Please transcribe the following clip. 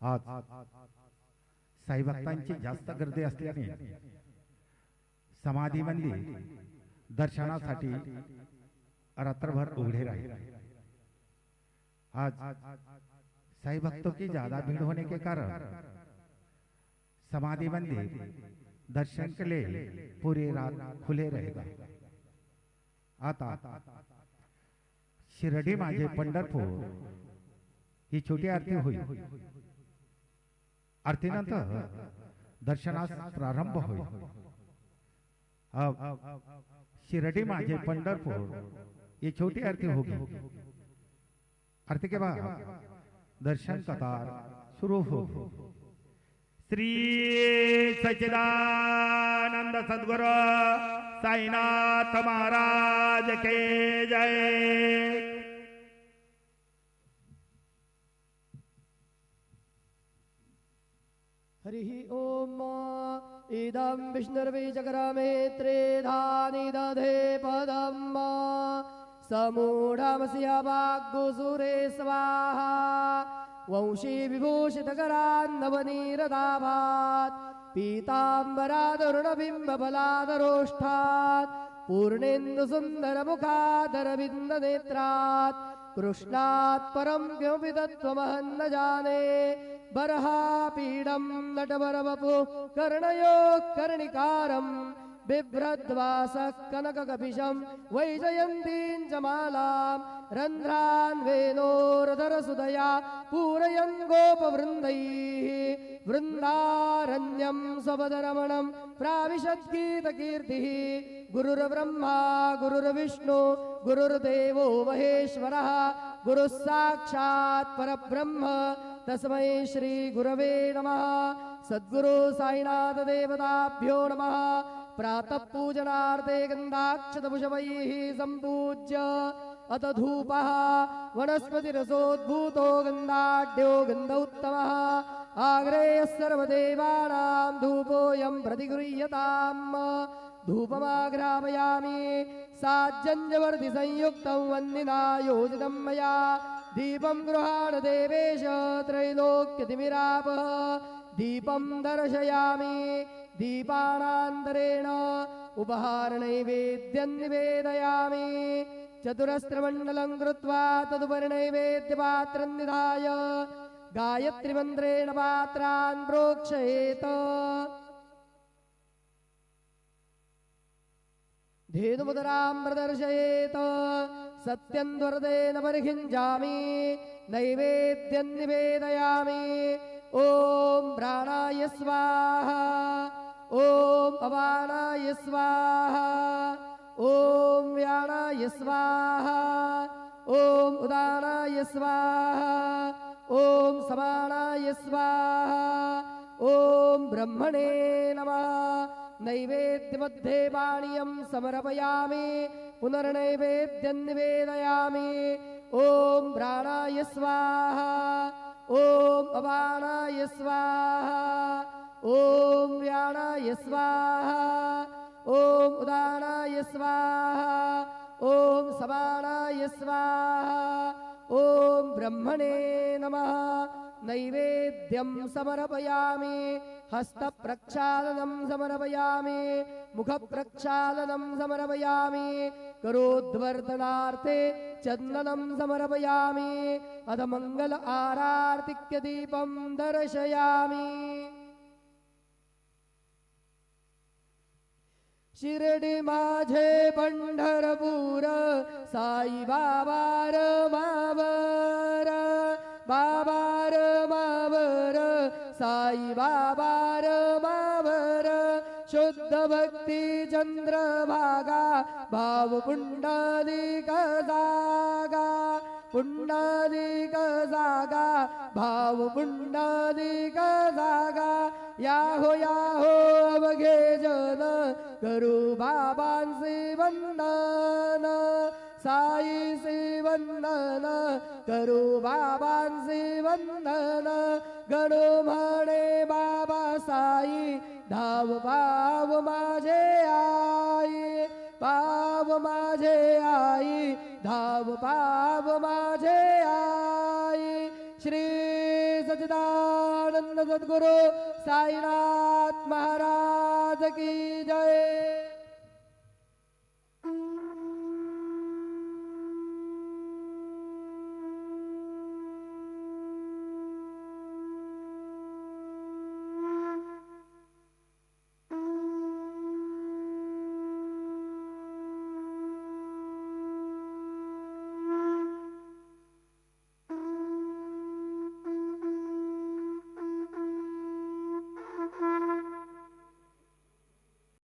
आज साई भक्तांची जास्त गर्दी असल्याने समाधी मंदिर दर्शनासाठी रात्रभर उघडे रहे। आज साई भक्तों की ज्यादा भीड़ होने के कारण समाधि मंदिर दर्शन के लिए पूरी रात खुले रहेगा। आता शिर्डी माझे पंढरपूर ही छोटी आरती होईल। आरतीनंतर दर्शनास प्रारंभ होईल। अब शिर्डी माझे पंढरपूर ये छोटी आरती होगी। आरती के बाद दर्शन कतार शुरू होगी। श्री सच्चिदानंद सद्गुरु साईनाथ महाराज के जय। हरि ओम इदं विष्णुर्विजग्रामे त्रेधानि दधे पदम् समूढमस्य वाग्गुसुरे स्वाहा वंशी विभूषितकरान्नवनीरदाभात् पीताम्बरादरुणबिम्बफलादरोष्ठात् पूर्णेन्दुसुन्दरमुखादरविन्दनेत्रात् कृष्णात् परं किमपि तत्त्वमहं न जाने। बर्हापीडं नटवरवपु कर्णयो कर्णिकारं बिभ्रद्वासः कनककपिशं वैजयन्तीं च मालां रन्ध्रान् वेणोरधरसुधया पूरयन् गोपवृन्दैः वृन्दारण्यं स्वपदरमणं प्राविशद्गीतकीर्तिः। गुरुर्ब्रह्मा गुरुर्विष्णु गुरुर्देवो महेश्वरः गुरुः साक्षात् परब्रह्म तस्मै श्री गुरवे नमः। सद्गुरु साईनाथ देवताभ्यो नमः। प्रातः पूजनार्थे गन्धाक्षतपुष्पैः सम्पूज्य अथ धूपः वनस्पतिरसोद्भूतो गन्धाढ्यो गन्ध उत्तमः आग्रेयः सर्वदेवानां धूपोऽयं प्रतिगृह्यताम्। धूपमाघ्रापयामि साज्जन्यवर्तिसंयुक्तं वह्निना योजितं मया दीपं गृहाण देवेश त्रैलोक्यतिमिरापः दीपं दर्शयामि। दीपानान्तरेण उपहारनैवेद्यं निवेदयामि। चतुरस्रमण्डलं कृत्वा तदुपरि नैवेद्यपात्रं निधाय गायत्रीमन्त्रेण पात्रान् प्रोक्षयेत्। धेनुमुदरां प्रदर्शयेत्। सत्यं द्वरदेन परिखिञ्जामि नैवेद्यं निवेदयामि। ॐ प्राणाय स्वाहा ॐ अपानाय स्वाहा ॐ व्यानाय स्वाहा ॐ उदानाय स्वाहा ॐ समानाय स्वाहा ॐ ब्रह्मणे नमः। नैवेद्यमध्ये पानीयं समर्पयामि पुनर्नैवेद्यं निवेदयामि। ॐ प्राणाय स्वाहा ॐ अपानाय स्वाहा ॐ व्यानाय स्वाहा ॐ उदानाय स्वाहा ॐ समानाय स्वाहा ॐ ब्रह्मणे नमः। नैवेद्यं समर्पयामि। हस्तप्रक्षालनं समर्पयामि मुखप्रक्षालनं समर्पयामि करोद्वर्धनार्थे चन्दनं समर्पयामि अथ मंगल आरार्तिक्य दीपं दर्शयामि। शिर्डी माझे पंढरपूर साई बाबार मावर बाबार मावर साई बाबार मावर शुद्ध भक्ति चंद्रभागा भाव पुंडलिक जागा पुंडलिक जागा भाव पुंडलिक जागा याहो अवघे जन करू बाबांचे वंदन साईचे वंदन करू बाबांचे वंदन गण म्हणे बाबा साई धाव पाव माझे आई पाव माझे आई धाव पाव माझे आई श्री सच्चिदानंद परमानंद सद्गुरु साईनाथ महाराज की जय.